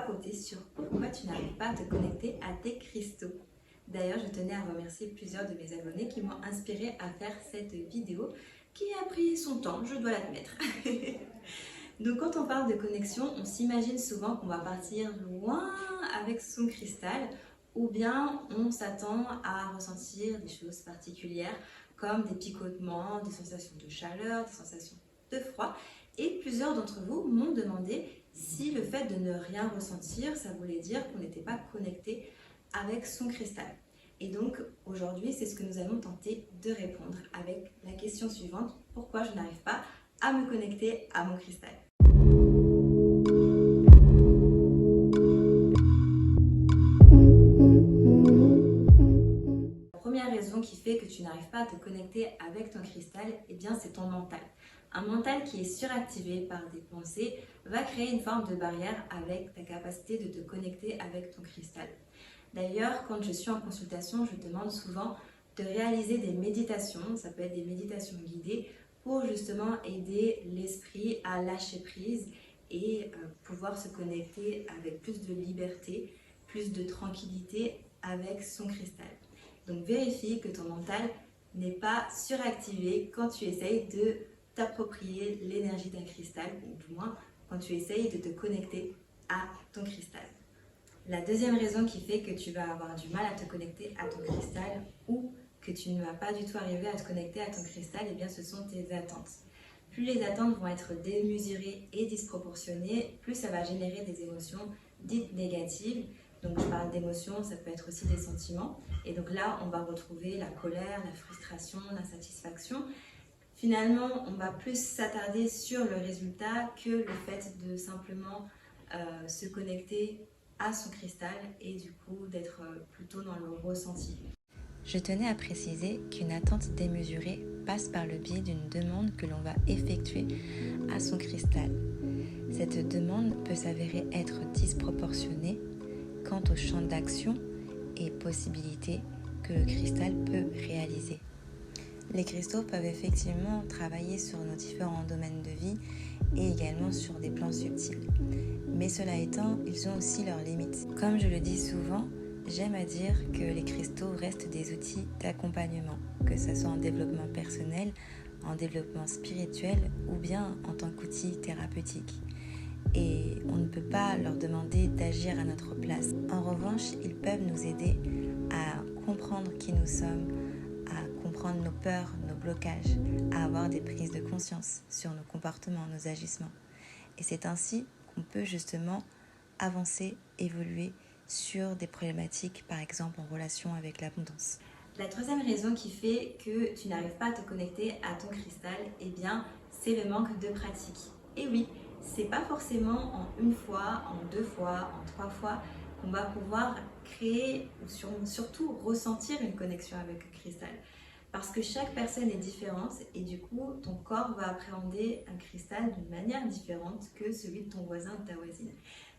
papoter sur pourquoi tu n'arrives pas à te connecter à tes cristaux. D'ailleurs, je tenais à remercier plusieurs de mes abonnés qui m'ont inspiré à faire cette vidéo qui a pris son temps, je dois l'admettre. Donc quand on parle de connexion, on s'imagine souvent qu'on va partir loin avec son cristal ou bien on s'attend à ressentir des choses particulières comme des picotements, des sensations de chaleur, des sensations de froid. Et plusieurs d'entre vous m'ont demandé si le fait de ne rien ressentir, ça voulait dire qu'on n'était pas connecté avec son cristal. Et donc aujourd'hui, c'est ce que nous allons tenter de répondre avec la question suivante: pourquoi je n'arrive pas à me connecter à mon cristal? La première raison qui fait que tu n'arrives pas à te connecter avec ton cristal, eh bien c'est ton mental. Un mental qui est suractivé par des pensées va créer une forme de barrière avec ta capacité de te connecter avec ton cristal. D'ailleurs, quand je suis en consultation, je demande souvent de réaliser des méditations, ça peut être des méditations guidées, pour justement aider l'esprit à lâcher prise et pouvoir se connecter avec plus de liberté, plus de tranquillité avec son cristal. Donc vérifie que ton mental n'est pas suractivé quand tu essayes de t'approprier l'énergie d'un cristal, ou du moins quand tu essayes de te connecter à ton cristal. La deuxième raison qui fait que tu vas avoir du mal à te connecter à ton cristal ou que tu ne vas pas du tout arriver à te connecter à ton cristal, eh bien ce sont tes attentes. Plus les attentes vont être démesurées et disproportionnées, plus ça va générer des émotions dites négatives. Donc je parle d'émotions, ça peut être aussi des sentiments. Et donc là, on va retrouver la colère, la frustration, l'insatisfaction. Finalement, on va plus s'attarder sur le résultat que le fait de simplement se connecter à son cristal et du coup d'être plutôt dans le ressenti. Je tenais à préciser qu'une attente démesurée passe par le biais d'une demande que l'on va effectuer à son cristal. Cette demande peut s'avérer être disproportionnée quant au champ d'action et possibilités que le cristal peut réaliser. Les cristaux peuvent effectivement travailler sur nos différents domaines de vie et également sur des plans subtils. Mais cela étant, ils ont aussi leurs limites. Comme je le dis souvent, j'aime à dire que les cristaux restent des outils d'accompagnement, que ce soit en développement personnel, en développement spirituel ou bien en tant qu'outil thérapeutique. Et on ne peut pas leur demander d'agir à notre place. En revanche, ils peuvent nous aider à comprendre qui nous sommes, à comprendre nos peurs, nos blocages, à avoir des prises de conscience sur nos comportements, nos agissements. Et c'est ainsi qu'on peut justement avancer, évoluer sur des problématiques, par exemple en relation avec l'abondance. La troisième raison qui fait que tu n'arrives pas à te connecter à ton cristal, eh bien, c'est le manque de pratique. Et oui, c'est pas forcément en une fois, en deux fois, en trois fois qu'on va pouvoir créer ou surtout ressentir une connexion avec le cristal. Parce que chaque personne est différente et du coup, ton corps va appréhender un cristal d'une manière différente que celui de ton voisin ou de ta voisine.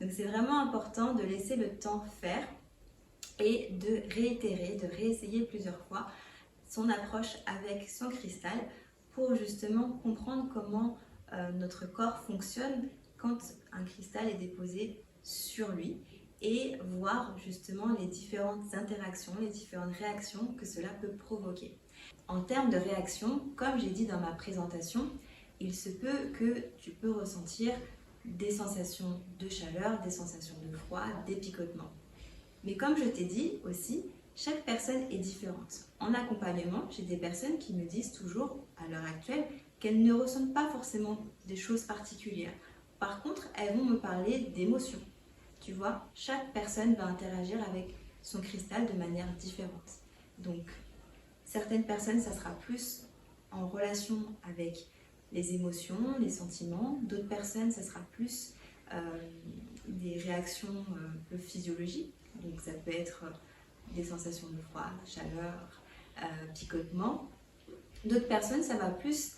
Donc c'est vraiment important de laisser le temps faire et de réitérer, de réessayer plusieurs fois son approche avec son cristal pour justement comprendre comment notre corps fonctionne quand un cristal est déposé sur lui et voir justement les différentes interactions, les différentes réactions que cela peut provoquer. En termes de réaction, comme j'ai dit dans ma présentation, il se peut que tu peux ressentir des sensations de chaleur, des sensations de froid, des picotements. Mais comme je t'ai dit aussi, chaque personne est différente. En accompagnement, j'ai des personnes qui me disent toujours, à l'heure actuelle, qu'elles ne ressentent pas forcément des choses particulières. Par contre, elles vont me parler d'émotions. Tu vois, chaque personne va interagir avec son cristal de manière différente. Donc, certaines personnes, ça sera plus en relation avec les émotions, les sentiments. D'autres personnes, ça sera plus des réactions un peu physiologiques. Donc ça peut être des sensations de froid, chaleur, picotement. D'autres personnes, ça va plus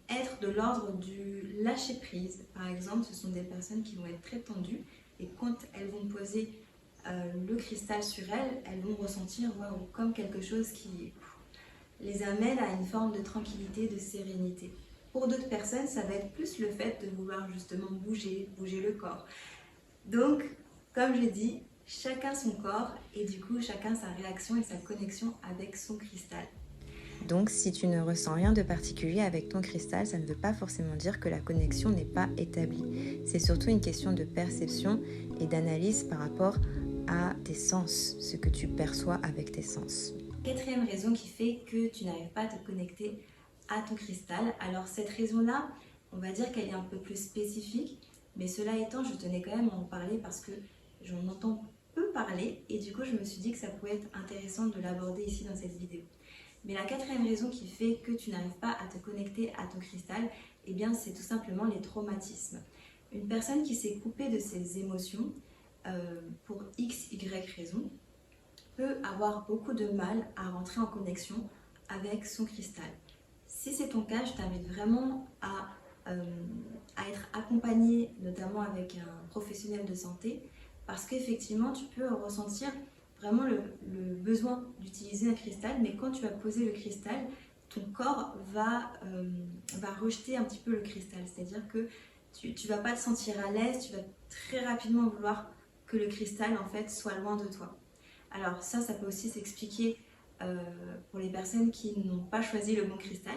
être de l'ordre du lâcher prise. Par exemple, ce sont des personnes qui vont être très tendues et quand elles vont poser le cristal sur elles, elles vont ressentir comme quelque chose qui les amène à une forme de tranquillité, de sérénité. Pour d'autres personnes, ça va être plus le fait de vouloir justement bouger le corps. Donc, comme je dis, chacun son corps et du coup, chacun sa réaction et sa connexion avec son cristal. Donc, si tu ne ressens rien de particulier avec ton cristal, ça ne veut pas forcément dire que la connexion n'est pas établie. C'est surtout une question de perception et d'analyse par rapport à tes sens, ce que tu perçois avec tes sens. Quatrième raison qui fait que tu n'arrives pas à te connecter à ton cristal. Alors cette raison-là, on va dire qu'elle est un peu plus spécifique, mais cela étant, je tenais quand même à en parler parce que j'en entends peu parler et du coup je me suis dit que ça pouvait être intéressant de l'aborder ici dans cette vidéo. Mais la quatrième raison qui fait que tu n'arrives pas à te connecter à ton cristal, eh bien c'est tout simplement les traumatismes. Une personne qui s'est coupée de ses émotions pour x, y raison peut avoir beaucoup de mal à rentrer en connexion avec son cristal. Si c'est ton cas, je t'invite vraiment à être accompagné, notamment avec un professionnel de santé, parce qu'effectivement, tu peux ressentir vraiment le besoin d'utiliser un cristal, mais quand tu vas poser le cristal, ton corps va rejeter un petit peu le cristal. C'est-à-dire que tu ne vas pas te sentir à l'aise, tu vas très rapidement vouloir que le cristal en fait soit loin de toi. Alors ça peut aussi s'expliquer pour les personnes qui n'ont pas choisi le bon cristal,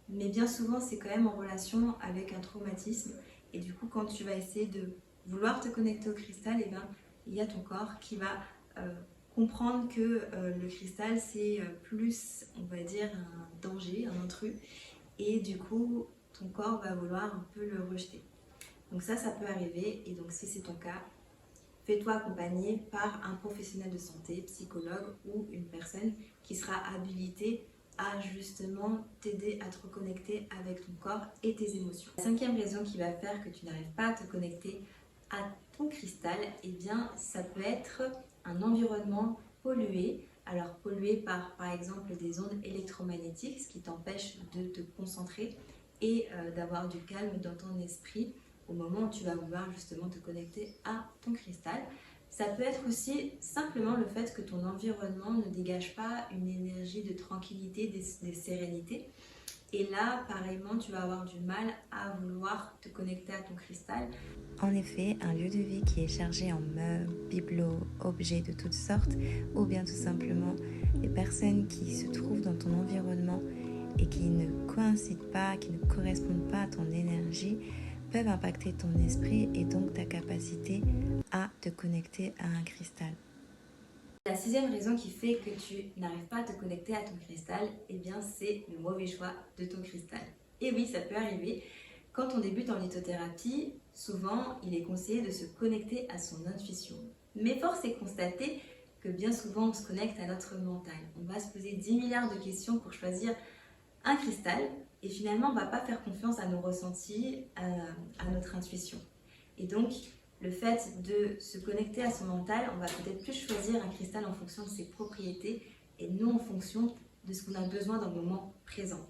mais bien souvent c'est quand même en relation avec un traumatisme. Et du coup, quand tu vas essayer de vouloir te connecter au cristal, eh ben, il y a ton corps qui va comprendre que le cristal c'est plus, on va dire, un danger, un intrus, et du coup ton corps va vouloir un peu le rejeter. Donc ça peut arriver, et donc si c'est ton cas, fais-toi accompagner par un professionnel de santé, psychologue ou une personne qui sera habilitée à justement t'aider à te reconnecter avec ton corps et tes émotions. La cinquième raison qui va faire que tu n'arrives pas à te connecter à ton cristal, eh bien ça peut être un environnement pollué. Alors pollué par exemple des ondes électromagnétiques, ce qui t'empêche de te concentrer et d'avoir du calme dans ton esprit au moment où tu vas vouloir justement te connecter à ton cristal. Ça peut être aussi simplement le fait que ton environnement ne dégage pas une énergie de tranquillité, de sérénité. Et là, pareillement, tu vas avoir du mal à vouloir te connecter à ton cristal. En effet, un lieu de vie qui est chargé en meubles, bibelots, objets de toutes sortes, ou bien tout simplement les personnes qui se trouvent dans ton environnement et qui ne coïncident pas, qui ne correspondent pas à ton énergie, peuvent impacter ton esprit et donc ta capacité à te connecter à un cristal. La sixième raison qui fait que tu n'arrives pas à te connecter à ton cristal, eh bien c'est le mauvais choix de ton cristal. Et oui, ça peut arriver. Quand on débute en lithothérapie, souvent il est conseillé de se connecter à son intuition. Mais force est constater que bien souvent on se connecte à notre mental. On va se poser 10 milliards de questions pour choisir un cristal et finalement on ne va pas faire confiance à nos ressentis, à notre intuition. Et donc le fait de se connecter à son mental, on va peut-être plus choisir un cristal en fonction de ses propriétés et non en fonction de ce qu'on a besoin dans le moment présent.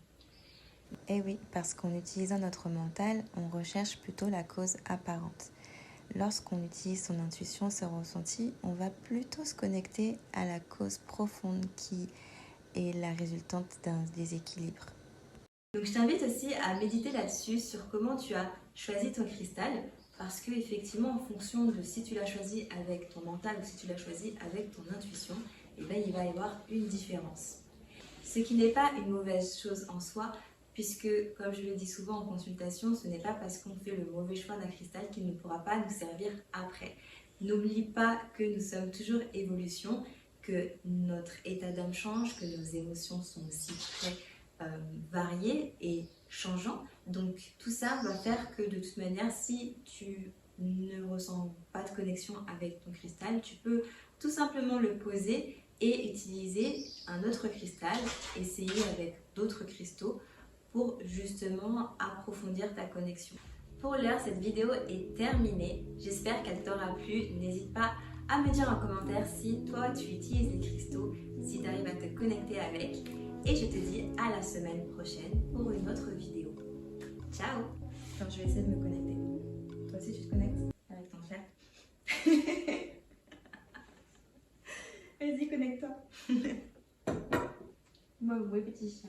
Et oui, parce qu'en utilisant notre mental, on recherche plutôt la cause apparente. Lorsqu'on utilise son intuition, son ressenti, on va plutôt se connecter à la cause profonde qui est la résultante d'un déséquilibre. Donc je t'invite aussi à méditer là-dessus, sur comment tu as choisi ton cristal, parce que effectivement, en fonction de si tu l'as choisi avec ton mental ou si tu l'as choisi avec ton intuition, eh bien, il va y avoir une différence. Ce qui n'est pas une mauvaise chose en soi, puisque, comme je le dis souvent en consultation, ce n'est pas parce qu'on fait le mauvais choix d'un cristal qu'il ne pourra pas nous servir après. N'oublie pas que nous sommes toujours évolution, que notre état d'âme change, que nos émotions sont aussi très variés et changeants. Donc tout ça va faire que de toute manière, si tu ne ressens pas de connexion avec ton cristal, tu peux tout simplement le poser et utiliser un autre cristal, essayer avec d'autres cristaux pour justement approfondir ta connexion. Pour l'heure, cette vidéo est terminée. J'espère qu'elle t'aura plu. N'hésite pas à me dire en commentaire si toi tu utilises les cristaux, si tu arrives à te connecter avec. Et je te dis à la semaine prochaine pour une autre vidéo. Ciao! Alors, je vais essayer de me connecter. Toi aussi tu te connectes avec ton frère? Vas-y, connecte-toi. Moi, oui, petit chien.